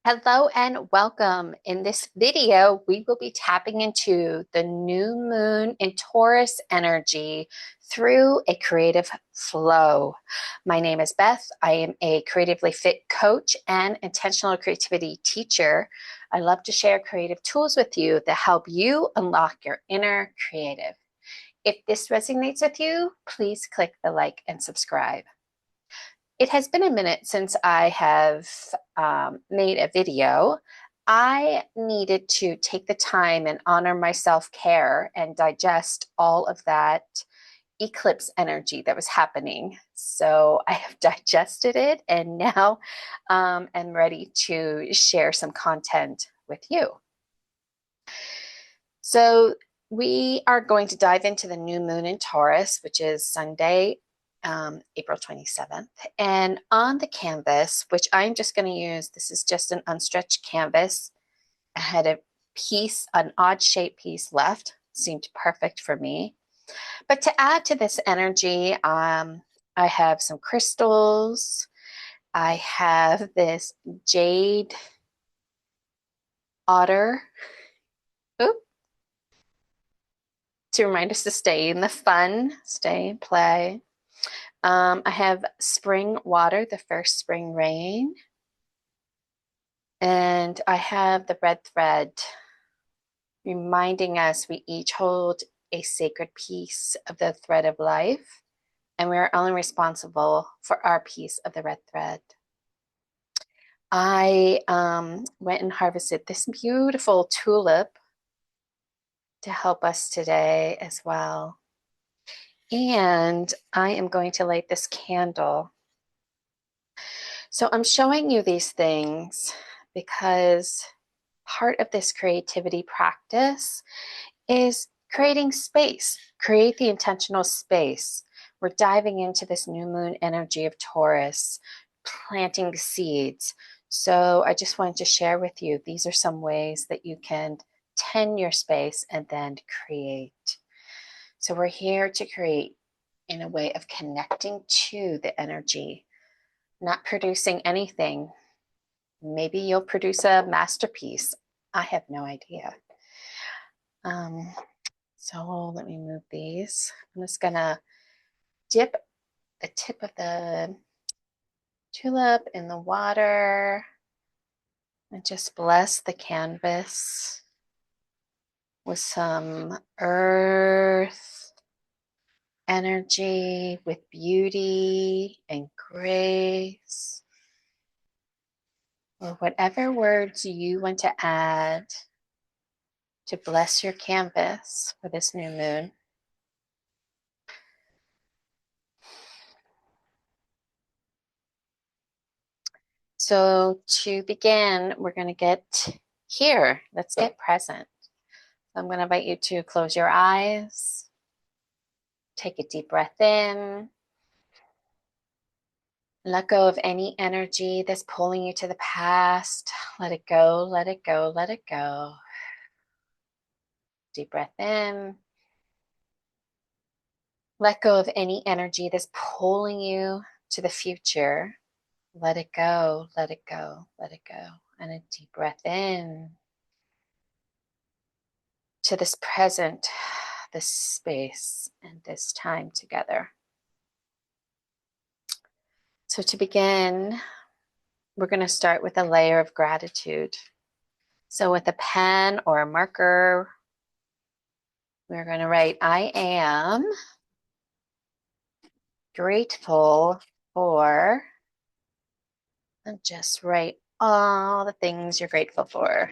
Hello and welcome. In this video, we will be tapping into the new moon in Taurus energy through a creative flow. My name is Beth. I am a creatively fit coach and intentional creativity teacher. I love to share creative tools with you that help you unlock your inner creative. If this resonates with you, please click the like and subscribe. It has been a minute since I have made a video. I needed to take the time and honor my self-care and digest all of that eclipse energy that was happening. So I have digested it and now am ready to share some content with you. So we are going to dive into the new moon in Taurus, which is Sunday, April 27th. And on the canvas, which I'm just going to use, this is just an unstretched canvas. I had a piece, an odd shaped piece left, seemed perfect for me. But to add to this energy, I have some crystals. I have this jade otter. Oop, to remind us to stay in the fun, stay and play. I have spring water, the first spring rain. And I have the red thread, reminding us we each hold a sacred piece of the thread of life, and we are only responsible for our piece of the red thread. I went and harvested this beautiful tulip to help us today as well. And I am going to light this candle. So I'm showing you these things because part of this creativity practice is creating space, create the intentional space. We're diving into this new moon energy of Taurus, planting seeds. So I just wanted to share with you, these are some ways that you can tend your space and then create. So we're here to create in a way of connecting to the energy, not producing anything. Maybe you'll produce a masterpiece. I have no idea. So let me move these. I'm just gonna dip the tip of the tulip in the water and just bless the canvas with some earth energy, with beauty and grace, or whatever words you want to add to bless your canvas for this new moon. So to begin, we're going to get here. Let's get present. I'm going to invite you to close your eyes. Take a deep breath in. Let go of any energy that's pulling you to the past. Let it go, let it go, let it go. Deep breath in. Let go of any energy that's pulling you to the future. Let it go, let it go, let it go. And a deep breath in to this present, this space, and this time together. So to begin, we're going to start with a layer of gratitude. So with a pen or a marker, we're going to write, I am grateful for, and just write all the things you're grateful for.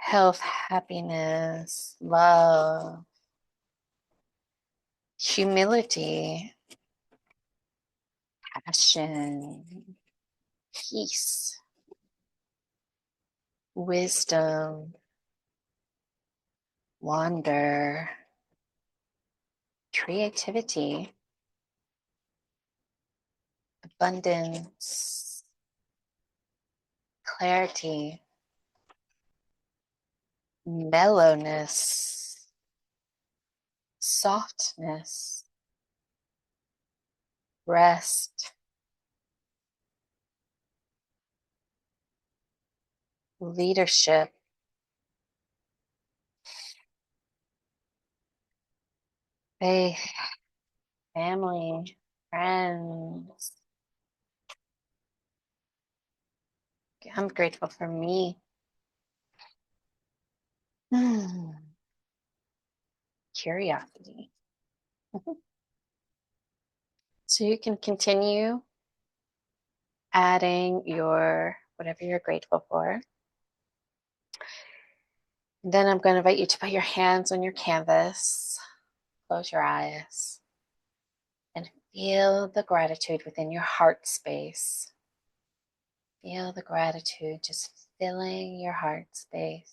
Health, happiness, love, humility, passion, peace, wisdom, wonder, creativity, abundance, clarity, mellowness, softness, rest, leadership, faith, family, friends. I'm grateful for me. Curiosity. So you can continue adding your whatever you're grateful for. And then I'm going to invite you to put your hands on your canvas, close your eyes, and feel the gratitude within your heart space. Feel the gratitude just filling your heart space,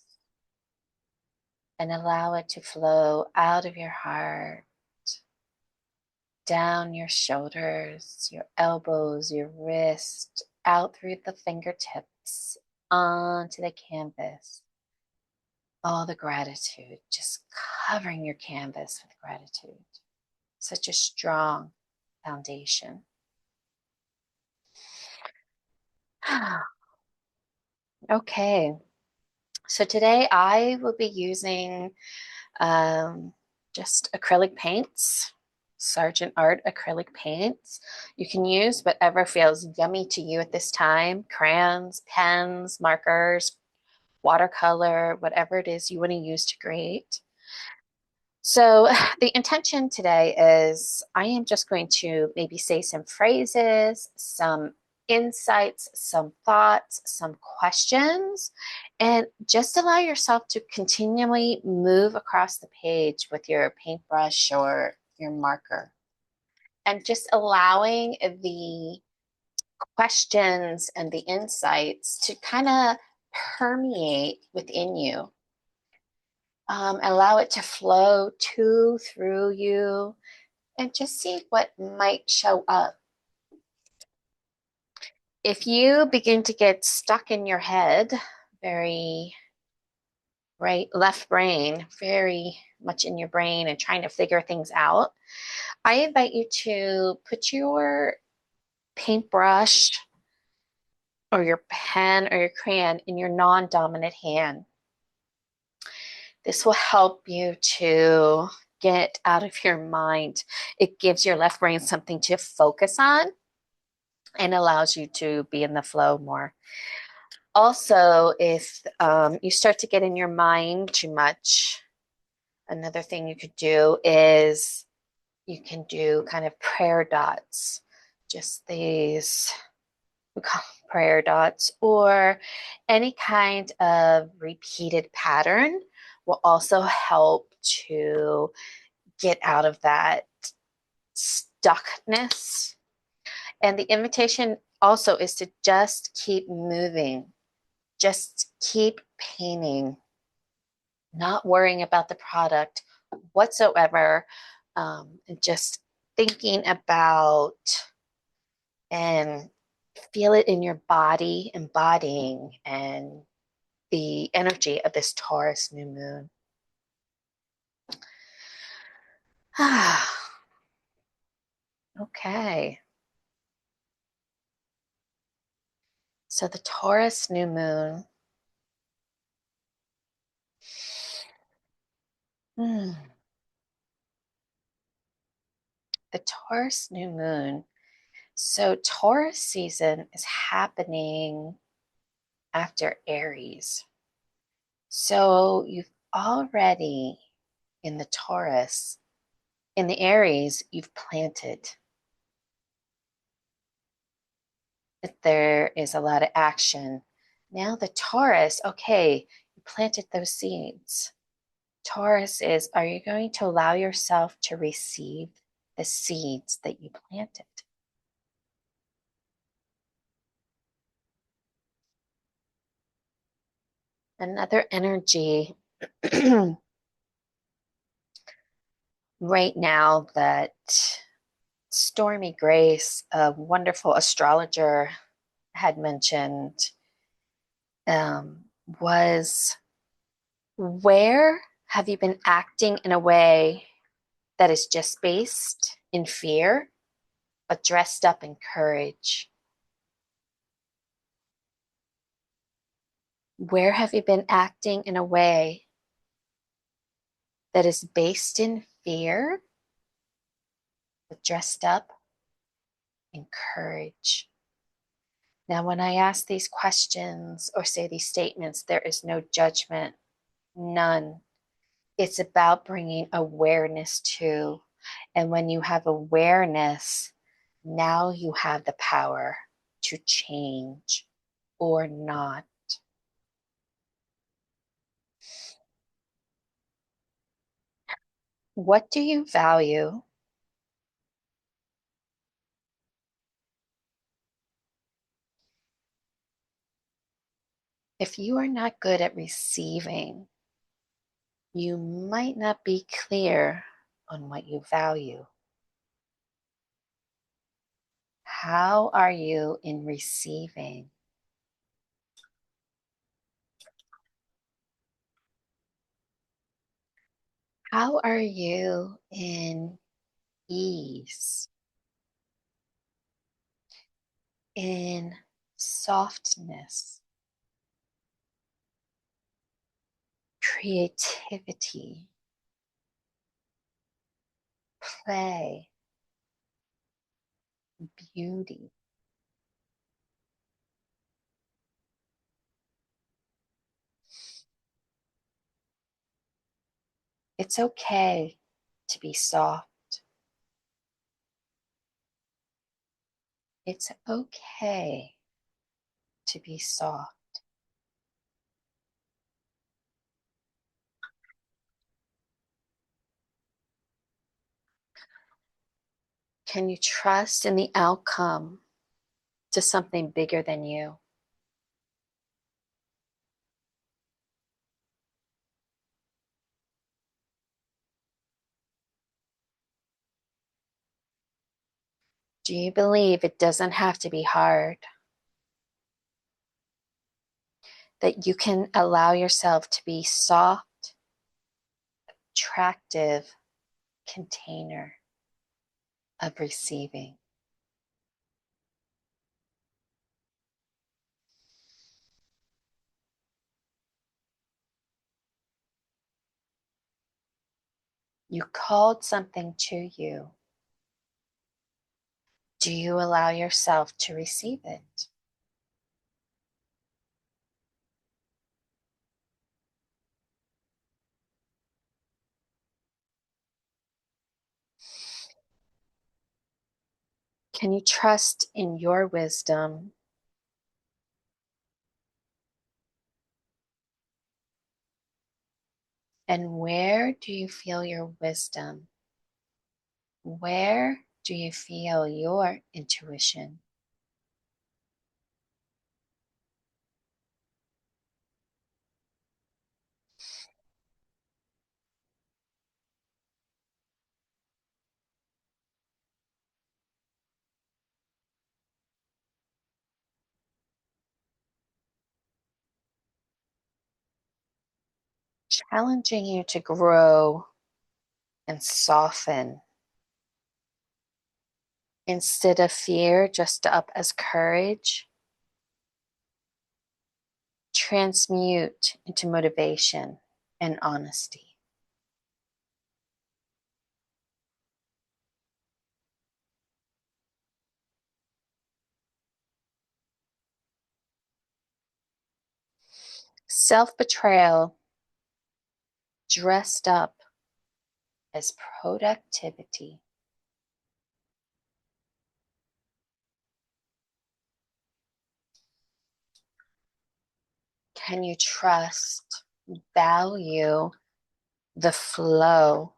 and allow it to flow out of your heart, down your shoulders, your elbows, your wrist, out through the fingertips, onto the canvas. All the gratitude, just covering your canvas with gratitude. Such a strong foundation. Okay, so today I will be using just acrylic paints, Sargent Art acrylic paints. You can use whatever feels yummy to you at this time, crayons, pens, markers, watercolor, whatever it is you want to use to create. So, the intention today is I am just going to maybe say some phrases, some insights, some thoughts, some questions, and just allow yourself to continually move across the page with your paintbrush or your marker. And just allowing the questions and the insights to kind of permeate within you. Allow it to flow to, through you, and just see what might show up. If you begin to get stuck in your head, very right, left brain, very much in your brain and trying to figure things out, I invite you to put your paintbrush or your pen or your crayon in your non-dominant hand. This will help you to get out of your mind. It gives your left brain something to focus on and allows you to be in the flow more. Also, if you start to get in your mind too much, another thing you could do is you can do kind of prayer dots, just these, we call them prayer dots, or any kind of repeated pattern will also help to get out of that stuckness. And the invitation also is to just keep moving, just keep painting, not worrying about the product whatsoever, and just thinking about and feel it in your body, embodying and the energy of this Taurus new moon. Okay. So the Taurus new moon. The Taurus new moon. So Taurus season is happening after Aries. So you've already in the Taurus, in the Aries, you've planted. There is a lot of action. Now the Taurus, okay, you planted those seeds. Taurus is, are you going to allow yourself to receive the seeds that you planted? Another energy right now that Stormy Grace, a wonderful astrologer, had mentioned was, where have you been acting in a way that is just based in fear, but dressed up in courage? Where have you been acting in a way that is based in fear, but dressed up in courage? Now, when I ask these questions or say these statements, there is no judgment, none. It's about bringing awareness to. And when you have awareness, now you have the power to change or not. What do you value? If you are not good at receiving, you might not be clear on what you value. How are you in receiving? How are you in ease, in softness, creativity, play, beauty? It's okay to be soft. It's okay to be soft. Can you trust in the outcome to something bigger than you? Do you believe it doesn't have to be hard? That you can allow yourself to be soft, attractive container of receiving. You called something to you. Do you allow yourself to receive it? Can you trust in your wisdom? And where do you feel your wisdom? Where do you feel your intuition? Challenging you to grow and soften. Instead of fear, just up as courage. Transmute into motivation and honesty. Self betrayal dressed up as productivity. Can you trust, value the flow?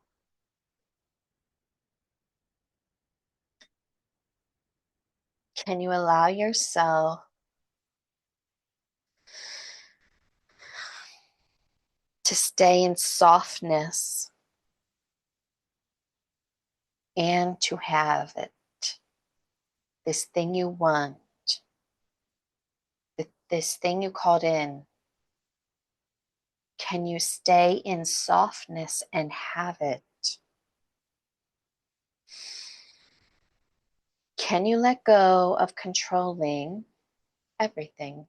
Can you allow yourself to stay in softness and to have it? This thing you want, this thing you called in. Can you stay in softness and have it? Can you let go of controlling everything?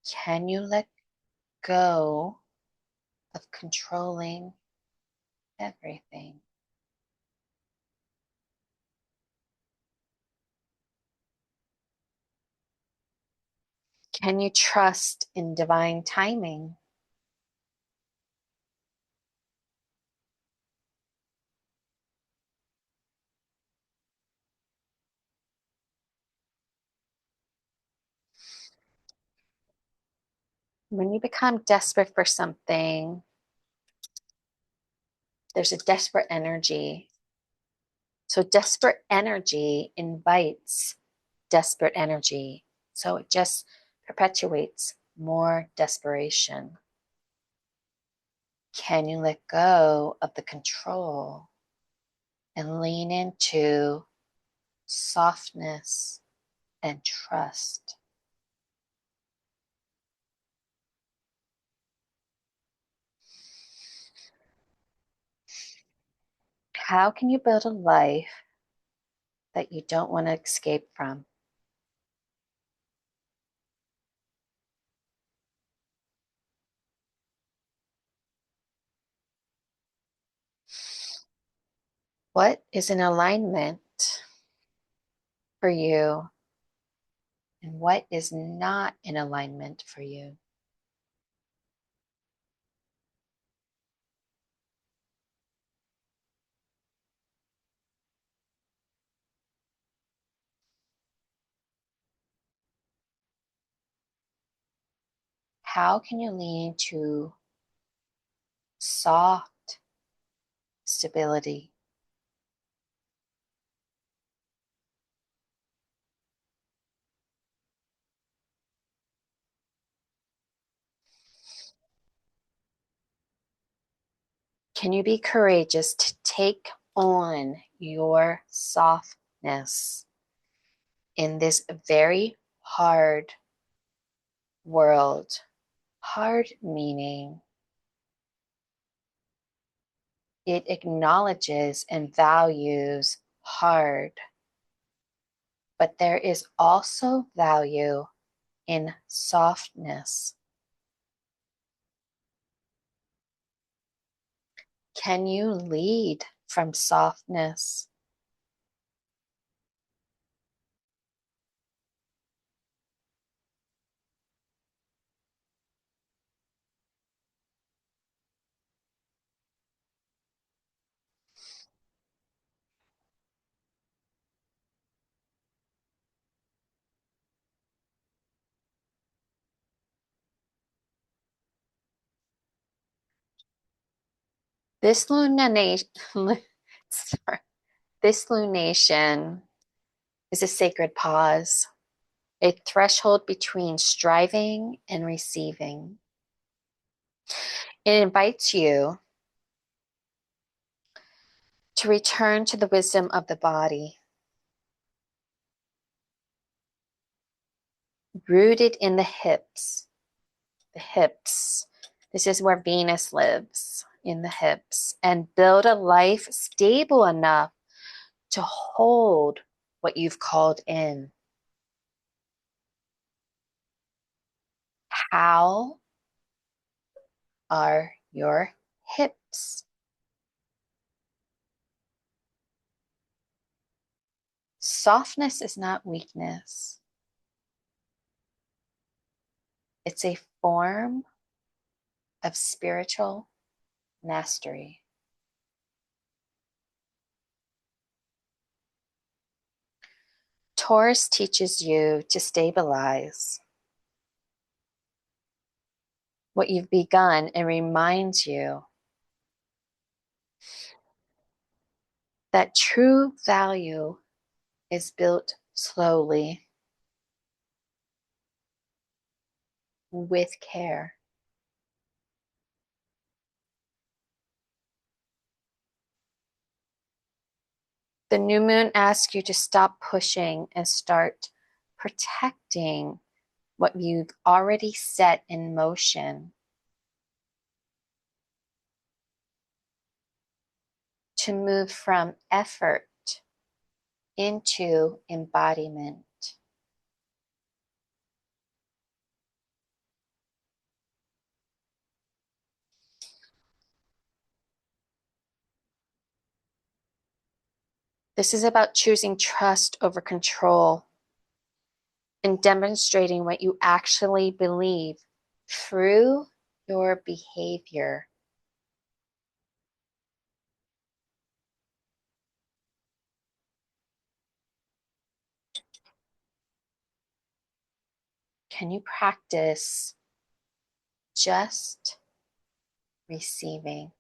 Can you let go of controlling everything? Can you trust in divine timing? When you become desperate for something, there's a desperate energy. So, desperate energy invites desperate energy. So, it just perpetuates more desperation. Can you let go of the control and lean into softness and trust? How can you build a life that you don't want to escape from? What is in alignment for you, and what is not in alignment for you? How can you lean to soft stability? Can you be courageous to take on your softness in this very hard world? Hard meaning it acknowledges and values hard, but there is also value in softness. Can you lead from softness? This lunation, sorry, this lunation is a sacred pause, a threshold between striving and receiving. It invites you to return to the wisdom of the body, rooted in the hips. The hips. This is where Venus lives, in the hips, and build a life stable enough to hold what you've called in. How are your hips? Softness is not weakness. It's a form of spiritual mastery. Taurus teaches you to stabilize what you've begun and reminds you that true value is built slowly with care. The new moon asks you to stop pushing and start protecting what you've already set in motion, to move from effort into embodiment. This is about choosing trust over control and demonstrating what you actually believe through your behavior. Can you practice just receiving?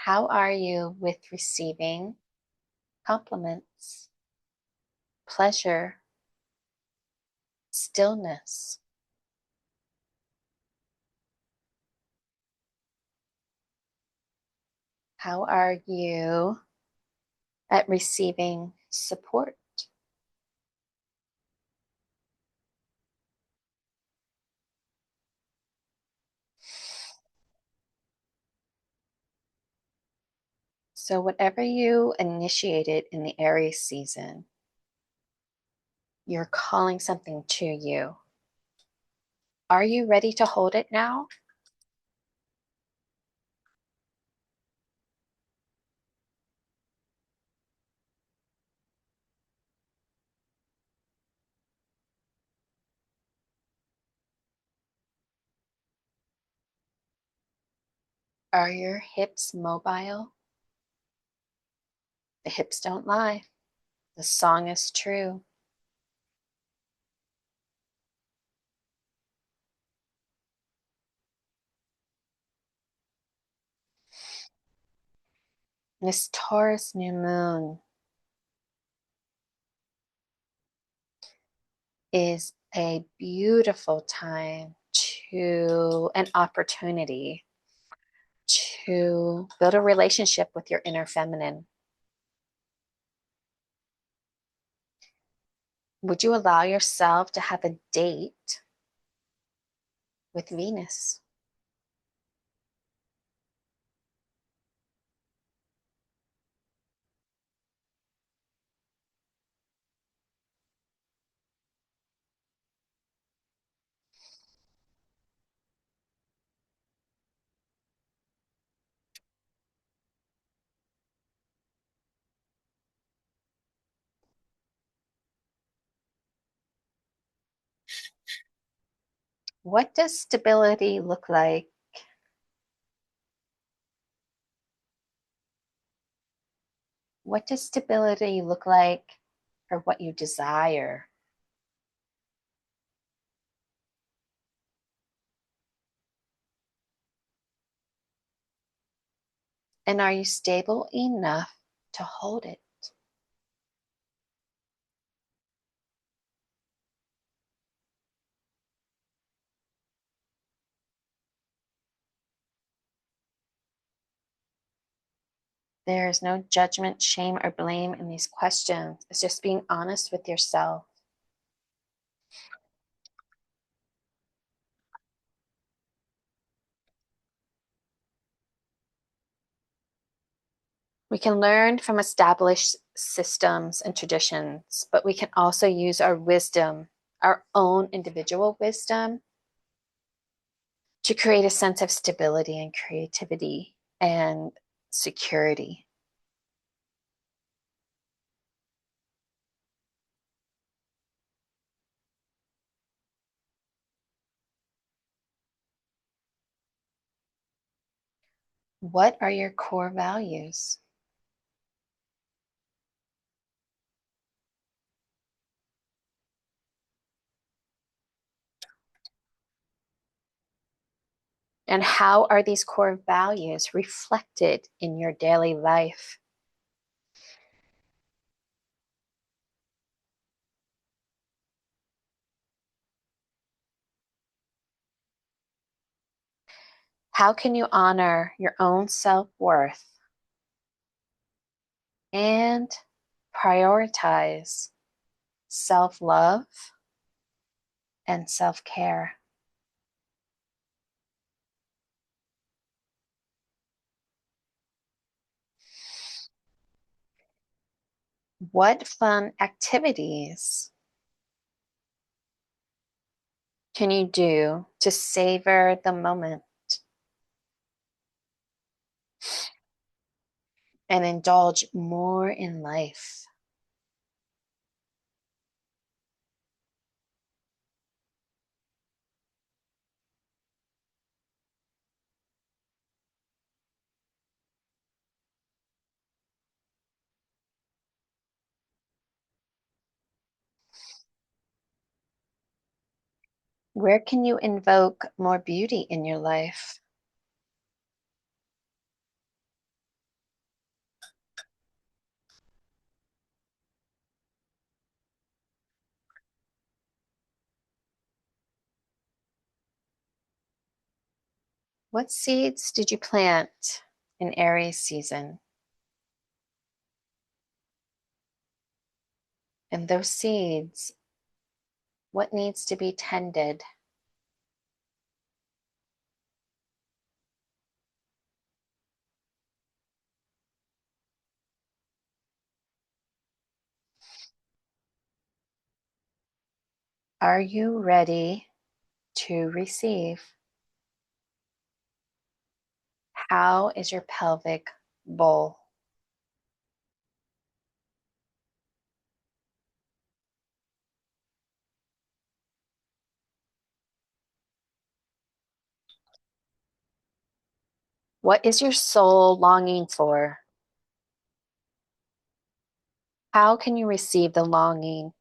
How are you with receiving compliments, pleasure, stillness? How are you at receiving support? So, whatever you initiated in the Aries season, you're calling something to you. Are you ready to hold it now? Are your hips mobile? The hips don't lie. The song is true. This Taurus New Moon is a beautiful time to an opportunity to build a relationship with your inner feminine. Would you allow yourself to have a date with Venus? What does stability look like? What does stability look like for what you desire? And are you stable enough to hold it? There is no judgment, shame, or blame in these questions. It's just being honest with yourself. We can learn from established systems and traditions, but we can also use our wisdom, our own individual wisdom, to create a sense of stability and creativity and security. What are your core values? And how are these core values reflected in your daily life? How can you honor your own self worth and prioritize self love and self care? What fun activities can you do to savor the moment? and indulge more in life. Where can you invoke more beauty in your life? What seeds did you plant in Aries season? And those seeds, what needs to be tended? Are you ready to receive? How is your pelvic bowl? What is your soul longing for? How can you receive the longing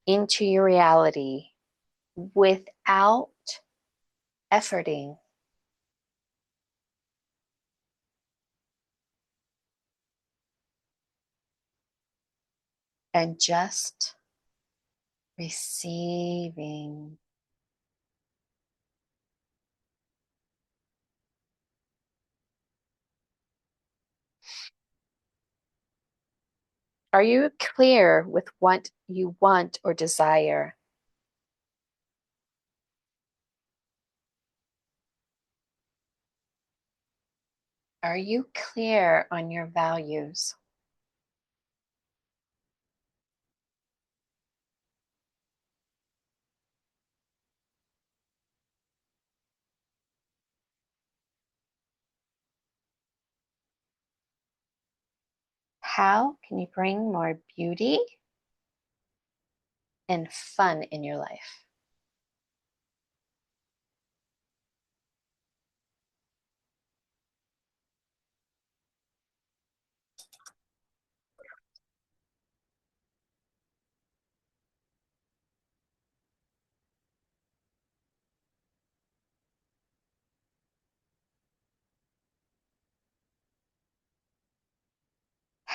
into your reality without efforting and just receiving? Are you clear with what you want or desire? Are you clear on your values? How can you bring more beauty and fun in your life?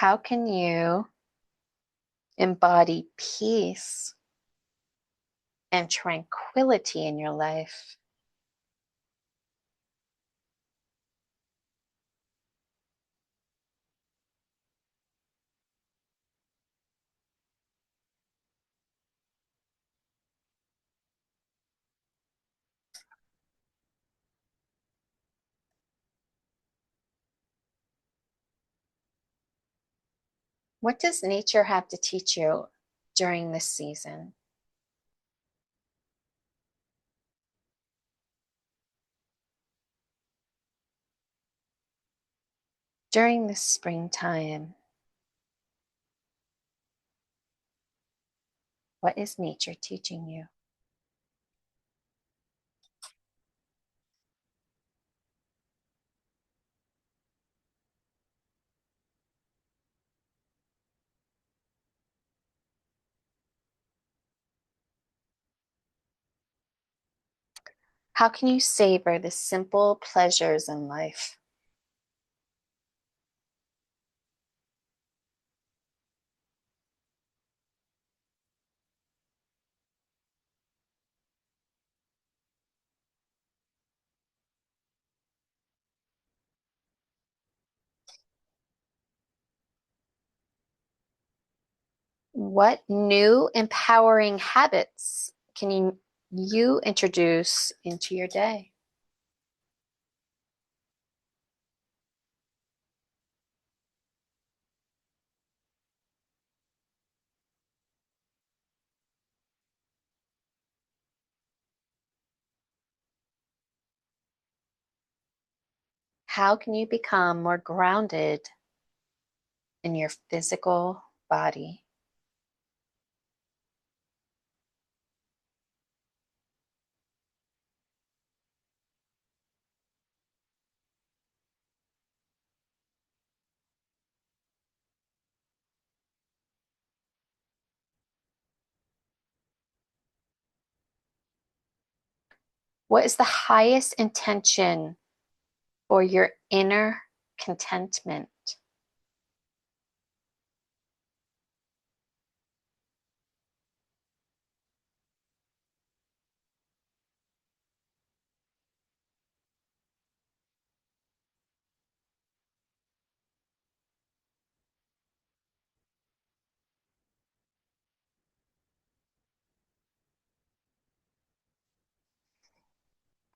How can you embody peace and tranquility in your life? What does nature have to teach you during this season? During this springtime, what is nature teaching you? How can you savor the simple pleasures in life? What new empowering habits can you introduce into your day? How can you become more grounded in your physical body. What is the highest intention for your inner contentment?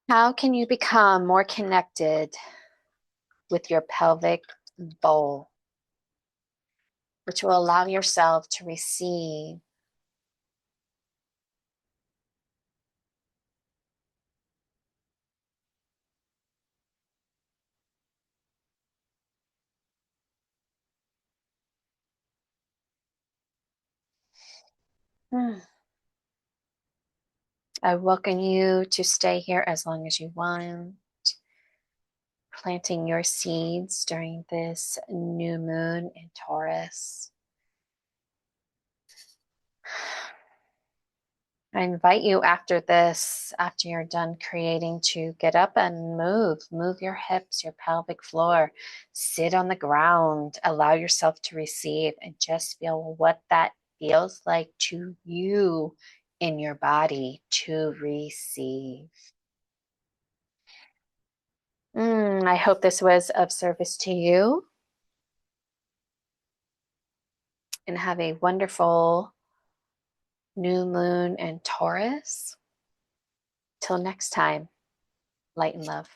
How can you become more connected with your pelvic bowl, which will allow yourself to receive? Hmm. I welcome you to stay here as long as you want, planting your seeds during this new moon in Taurus. I invite you after this, after you're done creating, to get up and move. Move your hips, your pelvic floor. Sit on the ground. Allow yourself to receive and just feel what that feels like to you in your body to receive. I hope this was of service to you, and have a wonderful new moon in Taurus. Till next time, light and love.